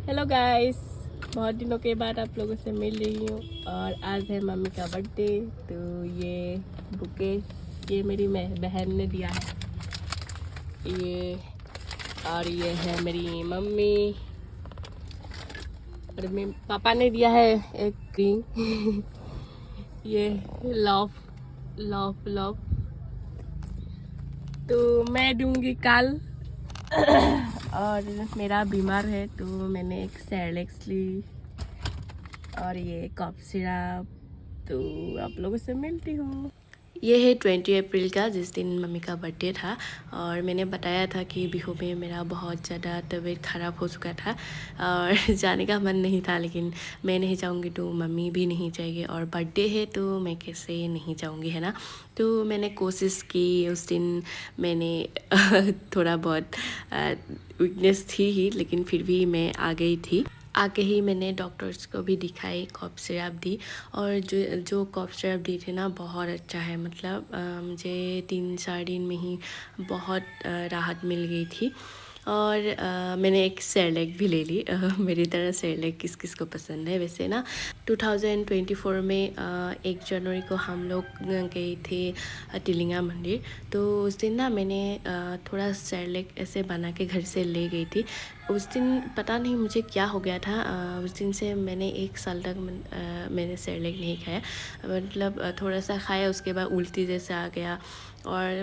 Hello guys, बहुत दिनों के बाद आप लोगों से मिल रही हूँ और आज है मम्मी का बर्थडे। तो ये बुके ये मेरी बहन ने दिया है ये, और ये है मेरी मम्मी और मेरे पापा ने दिया है एक रिंग ये लव लव लव। तो मैं दूंगी कल और मेरा बीमार है तो मैंने एक सेरेलेक्स ली और ये कॉफ सिरप। तो आप लोगों से मिलती हूँ। ये है 20 अप्रैल का, जिस दिन मम्मी का बर्थडे था और मैंने बताया था कि बिहू में मेरा बहुत ज़्यादा तबीयत ख़राब हो चुका था और जाने का मन नहीं था, लेकिन मैं नहीं जाऊँगी तो मम्मी भी नहीं जाएगी और बर्थडे है तो मैं कैसे नहीं जाऊँगी, है ना। तो मैंने कोशिश की उस दिन, मैंने थोड़ा बहुत वीकनेस थी ही, लेकिन फिर भी मैं आ गई थी। आके ही मैंने डॉक्टर्स को भी दिखाई, कॉफ सिरप दी और जो कॉफ सिरप दी थी ना बहुत अच्छा है। मतलब मुझे 3-4 दिन में ही बहुत राहत मिल गई थी। और मैंने एक सेरेलैक भी ले ली। मेरी तरह सेरेलैक किस किस को पसंद है। वैसे ना 2024 में 1 जनवरी को हम लोग गए थे टिलिंगा मंदिर। तो उस दिन ना मैंने थोड़ा सेरेलैक ऐसे बना के घर से ले गई थी। उस दिन पता नहीं मुझे क्या हो गया था। उस दिन से मैंने 1 साल तक मैंने सेरेलैक नहीं खाया। मतलब थोड़ा सा खाया, उसके बाद उल्टी जैसा आ गया और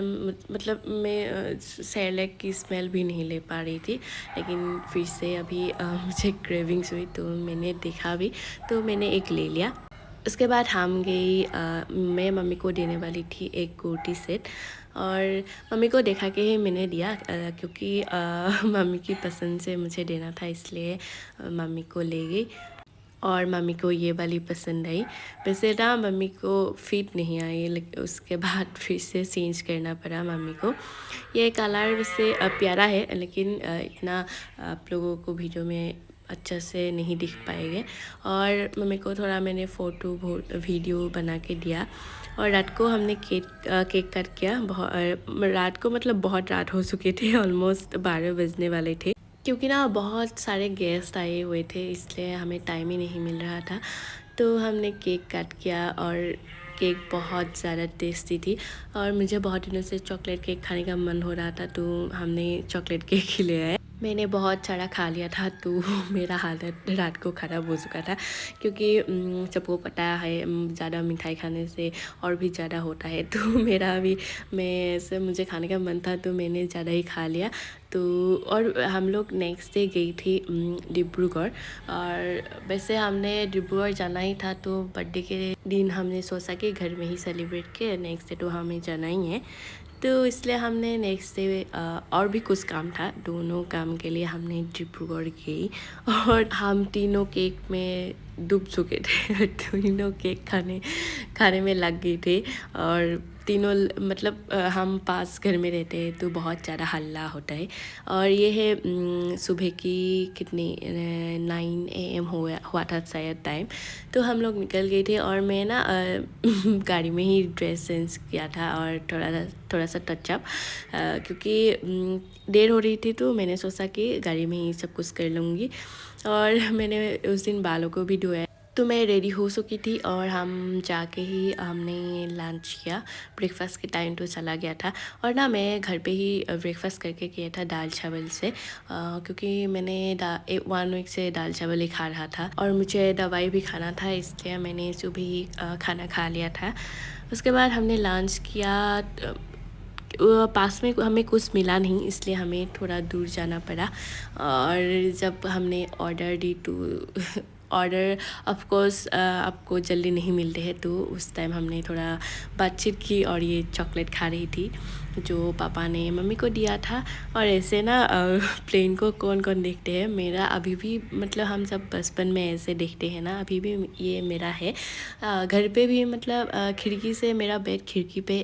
मतलब मैं सेरेलैक की स्मेल भी नहीं ले पा रही थी। लेकिन फिर से अभी मुझे क्रेविंग्स हुई तो मैंने देखा भी, तो मैंने एक ले लिया। उसके बाद हम गई, मैं मम्मी को देने वाली थी एक कुर्ती सेट और मम्मी को देखा के ही मैंने दिया, क्योंकि मम्मी की पसंद से मुझे देना था, इसलिए मम्मी को ले गई और मम्मी को ये वाली पसंद आई। वैसे ना मम्मी को फिट नहीं आई, लेकिन उसके बाद फिर से चेंज करना पड़ा मम्मी को। ये कलर वैसे प्यारा है, लेकिन इतना आप लोगों को वीडियो में अच्छा से नहीं दिख पाएंगे। और मम्मी को थोड़ा मैंने फ़ोटो वीडियो बना के दिया और रात को हमने केक कट किया। बहुत रात को, मतलब बहुत रात हो चुके थे, ऑलमोस्ट 12 बजने वाले थे, क्योंकि ना बहुत सारे गेस्ट आए हुए थे, इसलिए हमें टाइम ही नहीं मिल रहा था। तो हमने केक कट किया और केक बहुत ज़्यादा टेस्टी थी और मुझे बहुत दिनों से चॉकलेट केक खाने का मन हो रहा था, तो हमने चॉकलेट केक ही ले आए। मैंने बहुत सारा खा लिया था तो मेरा हालत रात को ख़राब हो चुका था, क्योंकि सबको पता है ज़्यादा मिठाई खाने से और भी ज़्यादा होता है। तो मेरा भी, मैं से मुझे खाने का मन था तो मैंने ज़्यादा ही खा लिया। तो और हम लोग नेक्स्ट डे गई थी डिब्रूगढ़। और वैसे हमने डिब्रूगढ़ जाना ही था, तो बर्थडे के दिन हमने सोचा कि घर में ही सेलिब्रेट किया, नेक्स्ट डे तो हमें जाना ही है। तो इसलिए हमने नेक्स्ट डे और भी कुछ काम था, दोनों काम के लिए हमने डिब्रूगढ़ गई और हम तीनों केक में डूब चुके थे। तीनों केक खाने में लग गए थे और तीनों, मतलब हम पास घर में रहते हैं तो बहुत ज़्यादा हल्ला होता है। और ये है सुबह की कितनी 9 AM हुआ था शायद टाइम। तो हम लोग निकल गए थे और मैं ना गाड़ी में ही ड्रेस चेंज किया था और थोड़ा सा टचअप, क्योंकि देर हो रही थी तो मैंने सोचा कि गाड़ी में ही सब कुछ कर लूँगी। और मैंने उस दिन बालों को भी धोया, तो मैं रेडी हो चुकी थी और हम जाके ही हमने लंच किया। ब्रेकफास्ट के टाइम तो चला गया था और ना मैं घर पे ही ब्रेकफास्ट करके किया था दाल चावल से, क्योंकि मैंने 1 वीक से दाल चावल ही खा रहा था और मुझे दवाई भी खाना था, इसलिए मैंने सुबह ही खाना खा लिया था। उसके बाद हमने लंच किया। पास में हमें कुछ मिला नहीं, इसलिए हमें थोड़ा दूर जाना पड़ा। और जब हमने ऑर्डर दी तो ऑर्डर ऑफ कोर्स आपको जल्दी नहीं मिलते हैं, तो उस टाइम हमने थोड़ा बातचीत की और ये चॉकलेट खा रही थी जो पापा ने मम्मी को दिया था। और ऐसे ना प्लेन को कौन कौन देखते हैं, मेरा अभी भी, मतलब हम सब बचपन में ऐसे देखते हैं ना, अभी भी ये मेरा है। घर पे भी, मतलब खिड़की से, मेरा बेड खिड़की पे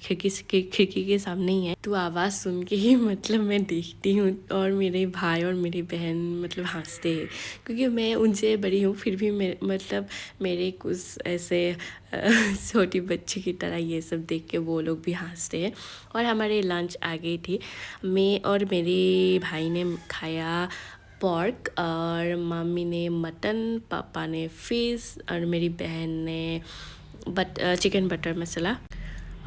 खिड़की के सामने ही है, तो आवाज़ सुन के ही मतलब मैं देखती हूँ और मेरे भाई और मेरी बहन मतलब हंसते हैं, क्योंकि मैं उनसे बड़ी हूँ, फिर भी मतलब मेरे कुछ ऐसे छोटी बच्ची की तरह ये सब देख के वो लोग भी हंसते हैं। और हमारे लंच आ गई थी, मैं और मेरे भाई ने खाया पोर्क और मम्मी ने मटन, पापा ने फिश और मेरी बहन ने चिकन बटर मसाला।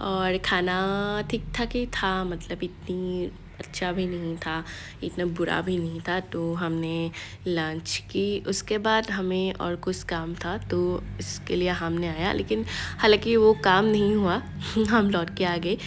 और खाना ठीक ठाक ही था, मतलब इतनी अच्छा भी नहीं था, इतना बुरा भी नहीं था। तो हमने लंच की, उसके बाद हमें और कुछ काम था तो इसके लिए हमने आया, लेकिन हालांकि वो काम नहीं हुआ हम लौट के आ गए।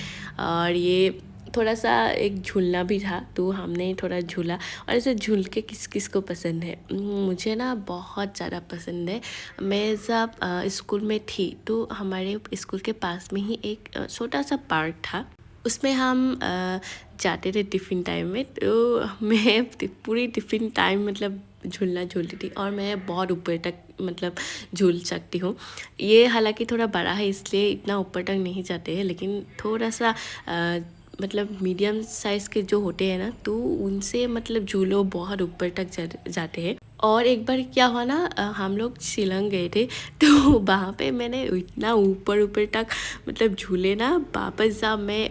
और ये थोड़ा सा एक झूलना भी था तो हमने थोड़ा झूला। और ऐसे झूल के किस किस को पसंद है, मुझे ना बहुत ज़्यादा पसंद है। मैं जब स्कूल में थी तो हमारे स्कूल के पास में ही एक छोटा सा पार्क था, उसमें हम जाते थे टिफ़िन टाइम में। तो मैं पूरी टिफ़िन टाइम मतलब झूलना झूलती थी और मैं बहुत ऊपर तक मतलब झूल सकती हूँ। ये हालांकि थोड़ा बड़ा है इसलिए इतना ऊपर तक नहीं जाते हैं, लेकिन थोड़ा सा मतलब मीडियम साइज़ के जो होते हैं ना, तो उनसे मतलब झूलो बहुत ऊपर तक जाते हैं। और एक बार क्या हुआ ना, हम लोग शिलंग गए थे तो वहाँ पे मैंने इतना ऊपर ऊपर तक मतलब झूले ना, वापस जब मैं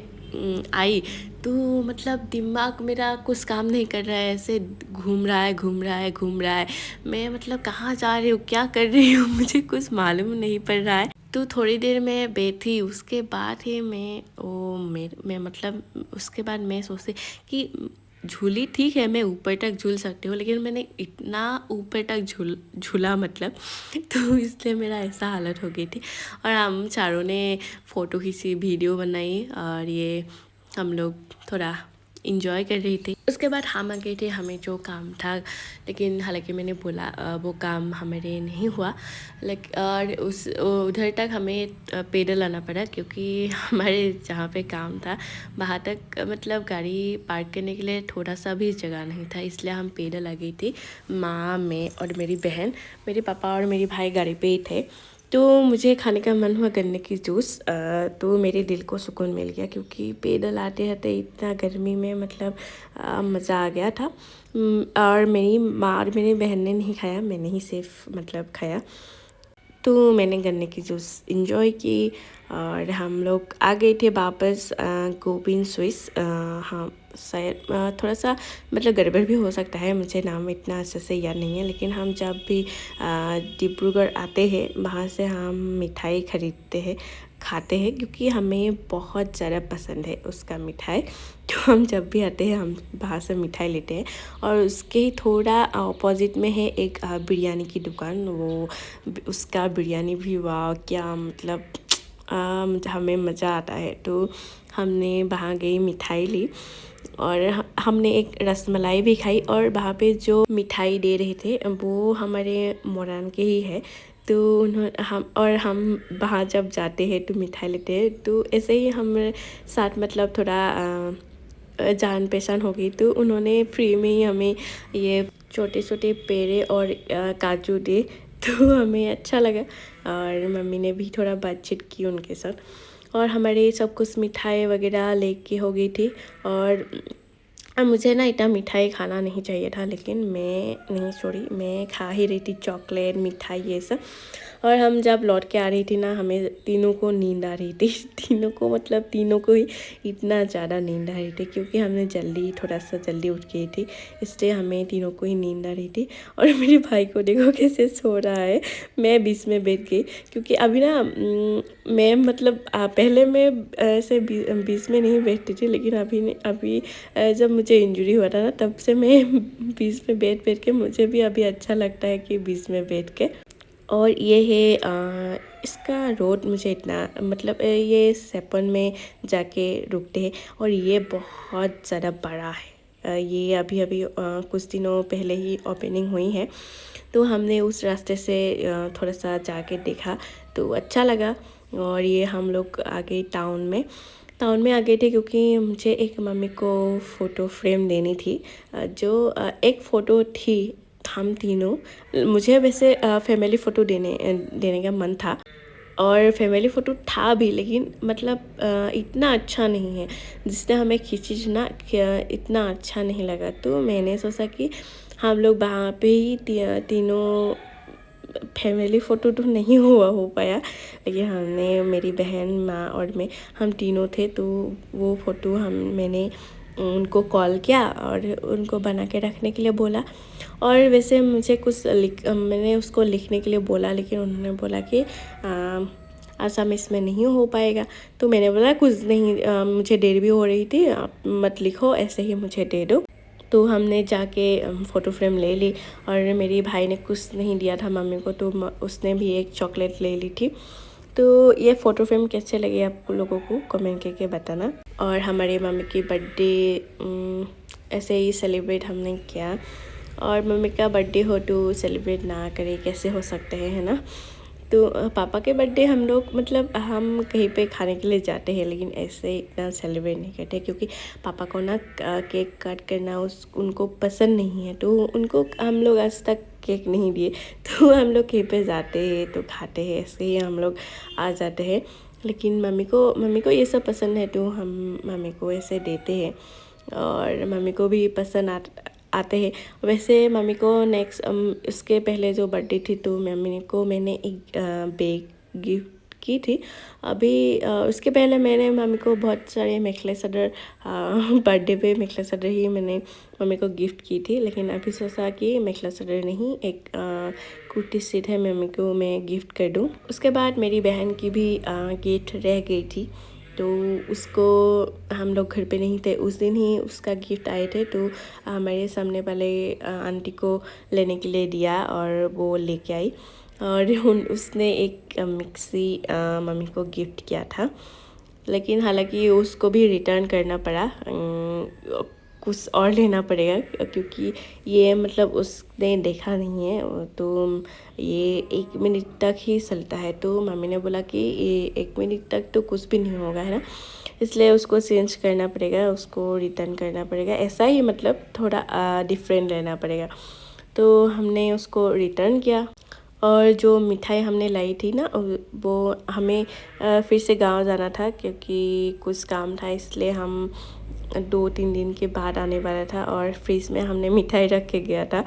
आई तो मतलब दिमाग मेरा कुछ काम नहीं कर रहा है, ऐसे घूम रहा है घूम रहा है घूम रहा है। मैं मतलब कहाँ जा रही हूँ, क्या कर रही हूँ मुझे कुछ मालूम नहीं पड़ रहा है। तो थोड़ी देर मैं बैठी, उसके बाद ही मैं मतलब उसके बाद मैं सोचती कि झूली ठीक है, मैं ऊपर तक झूल सकती हूँ, लेकिन मैंने इतना ऊपर तक झूला मतलब तो इसलिए मेरा ऐसा हालत हो गई थी। और हम चारों ने फ़ोटो खींची, वीडियो बनाई और ये हम लोग थोड़ा इंजॉय कर रही थी। उसके बाद हम आ गए थे, हमें जो काम था, लेकिन हालांकि मैंने बोला वो काम हमारे नहीं हुआ। और उधर तक हमें पैदल आना पड़ा, क्योंकि हमारे जहाँ पे काम था वहाँ तक मतलब गाड़ी पार्क करने के लिए थोड़ा सा भी जगह नहीं था, इसलिए हम पैदल आ गई थी। माँ, मैं और मेरी बहन, मेरे पापा और मेरे भाई गाड़ी पे ही थे। तो मुझे खाने का मन हुआ गन्ने की जूस, तो मेरे दिल को सुकून मिल गया, क्योंकि पैदल आते आते इतना गर्मी में मतलब मज़ा आ गया था। और मेरी माँ और मेरी बहन ने नहीं खाया, मैंने ही सिर्फ मतलब खाया। तो मैंने गन्ने की जूस इंजॉय की और हम लोग आ गए थे वापस गोबिंद स्विस। हाँ शायद थोड़ा सा मतलब गड़बड़ भी हो सकता है, मुझे नाम इतना अच्छे से याद नहीं है, लेकिन हम जब भी डिब्रूगढ़ आते हैं वहाँ से हम मिठाई खरीदते हैं, खाते हैं, क्योंकि हमें बहुत ज़्यादा पसंद है उसका मिठाई। तो हम जब भी आते हैं हम बाहर से मिठाई लेते हैं। और उसके ही थोड़ा अपोजिट में है एक बिरयानी की दुकान, वो उसका बिरयानी भी वाह क्या मतलब हमें मज़ा आता है। तो हमने वहाँ गई, मिठाई ली और हमने एक रसमलाई भी खाई। और वहाँ पे जो मिठाई दे रहे थे वो हमारे मोरान के ही है। तो हम वहाँ जब जाते हैं तो मिठाई लेते हैं, तो ऐसे ही हम साथ मतलब थोड़ा जान पहचान हो गई। तो उन्होंने फ्री में ही हमें ये छोटे छोटे पेड़े और काजू दे, तो हमें अच्छा लगा। और मम्मी ने भी थोड़ा बातचीत की उनके साथ, और हमारे सब कुछ मिठाई वगैरह लेके हो गई थी। और मुझे ना इतना मिठाई खाना नहीं चाहिए था, लेकिन मैं नहीं छोड़ी, मैं खा ही रही थी चॉकलेट मिठाई ये सब। और हम जब लौट के आ रही थी ना, हमें तीनों को नींद आ रही थी तीनों को मतलब तीनों को ही इतना ज़्यादा नींद आ रही थी, क्योंकि हमने थोड़ा सा जल्दी उठ गई थी, इसलिए हमें तीनों को ही नींद आ रही थी। और मेरे भाई को देखो कैसे सो रहा है, मैं बीच में बैठ गई, क्योंकि अभी ना मैं मतलब पहले मैं ऐसे बीच में नहीं बैठती थी, लेकिन अभी जब मुझे इंजरी हुआ था ना, तब से मैं बीच में बैठ के मुझे भी अभी अच्छा लगता है कि बीच में बैठ के। और ये है इसका रोड, मुझे इतना मतलब ये सेपन में जाके रुकते हैं, और ये बहुत ज़्यादा बड़ा है। ये अभी अभी कुछ दिनों पहले ही ओपनिंग हुई है, तो हमने उस रास्ते से थोड़ा सा जाके देखा तो अच्छा लगा। और ये हम लोग आ गए टाउन में आ गए थे, क्योंकि मुझे एक मम्मी को फ़ोटो फ्रेम देनी थी। जो एक फ़ोटो थी हम तीनों, मुझे वैसे फैमिली फ़ोटो देने का मन था, और फैमिली फ़ोटो था भी, लेकिन मतलब इतना अच्छा नहीं है जिसने हमें खींची थी ना, इतना अच्छा नहीं लगा। तो मैंने सोचा कि हम लोग वहाँ पे ही तीनों फैमिली फ़ोटो तो नहीं हो पाया, लेकिन हमने, मेरी बहन, माँ और मैं, हम तीनों थे, तो वो फ़ोटो मैंने उनको कॉल किया और उनको बना के रखने के लिए बोला। और वैसे मुझे मैंने उसको लिखने के लिए बोला, लेकिन उन्होंने बोला कि आसामीस में नहीं हो पाएगा। तो मैंने बोला कुछ नहीं, मुझे देर भी हो रही थी, आप मत लिखो, ऐसे ही मुझे दे दो। तो हमने जाके फ़ोटो फ्रेम ले ली और मेरी भाई ने कुछ नहीं दिया था मम्मी को, तो उसने भी एक चॉकलेट ले ली थी। तो ये फ़ोटो फ्रेम कैसे लगे आप लोगों को कमेंट करके बताना। और हमारी मम्मी की बर्थडे ऐसे ही सेलिब्रेट हमने किया। और मम्मी का बर्थडे हो तो सेलिब्रेट ना करें कैसे हो सकते हैं, है ना। तो पापा के बर्थडे हम लोग मतलब हम कहीं पे खाने के लिए जाते हैं, लेकिन ऐसे इतना सेलिब्रेट नहीं करते, क्योंकि पापा को ना केक कट करना उनको पसंद नहीं है। तो उनको हम लोग आज तक केक नहीं दिए। तो हम लोग कहीं पे जाते हैं तो खाते हैं, ऐसे ही हम लोग आ जाते हैं। लेकिन मम्मी को ये सब पसंद है, तो हम मम्मी को ऐसे देते हैं और मम्मी को भी पसंद आते हैं। वैसे मम्मी को नेक्स्ट उसके पहले जो बर्थडे थी, तो मम्मी को मैंने एक बैग गिफ्ट की थी। अभी उसके पहले मैंने मम्मी को बहुत सारे नेकलेस ऑर्डर बर्थडे पे नेकलेस ऑर्डर ही मैंने मम्मी को गिफ्ट की थी। लेकिन अभी सोचा कि नेकलेस ऑर्डर नहीं, एक कुर्ती सेट है मम्मी को मैं गिफ्ट कर दूँ। उसके बाद मेरी बहन की भी गिफ्ट रह गई थी, तो उसको हम लोग घर पे नहीं थे उस दिन ही उसका गिफ्ट आए थे। तो हमारे सामने वाले आंटी को लेने के लिए दिया और वो लेके आई। और उसने एक मिक्सी मम्मी को गिफ्ट किया था, लेकिन हालांकि उसको भी रिटर्न करना पड़ा, कुछ और लेना पड़ेगा, क्योंकि ये मतलब उसने देखा नहीं है। तो ये 1 मिनट तक ही चलता है। तो मम्मी ने बोला कि ये 1 मिनट तक तो कुछ भी नहीं होगा, है ना, इसलिए उसको चेंज करना पड़ेगा, उसको रिटर्न करना पड़ेगा, ऐसा ही मतलब थोड़ा डिफरेंट लेना पड़ेगा। तो हमने उसको रिटर्न किया। और जो मिठाई हमने लाई थी ना, वो हमें फिर से गांव जाना था, क्योंकि कुछ काम था, इसलिए हम 2-3 दिन के बाद आने वाला था। और फ्रिज में हमने मिठाई रख के गया था।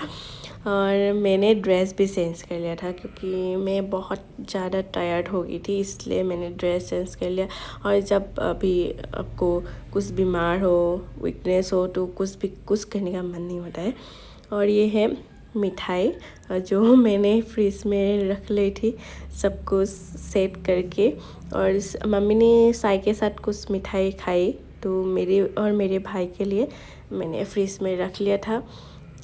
और मैंने ड्रेस भी चेंज कर लिया था, क्योंकि मैं बहुत ज़्यादा टायर्ड हो गई थी, इसलिए मैंने ड्रेस चेंज कर लिया। और जब अभी आपको कुछ बीमार हो, वीकनेस हो, तो कुछ करने का मन नहीं होता है। और ये है मिठाई जो मैंने फ्रिज में रख ली थी, सब कुछ सेट करके। और मम्मी ने चाय के साथ कुछ मिठाई खाई, तो मेरे और मेरे भाई के लिए मैंने फ्रिज में रख लिया था।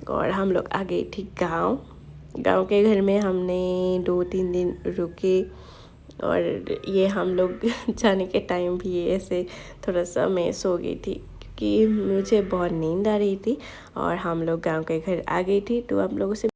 और हम लोग आ गए थी गांव के घर में हमने 2-3 दिन रुके। और ये हम लोग जाने के टाइम भी ऐसे थोड़ा सा मैं सो गई थी, क्योंकि मुझे बहुत नींद आ रही थी। और हम लोग गांव के घर आ गई थी। तो आप लोगों से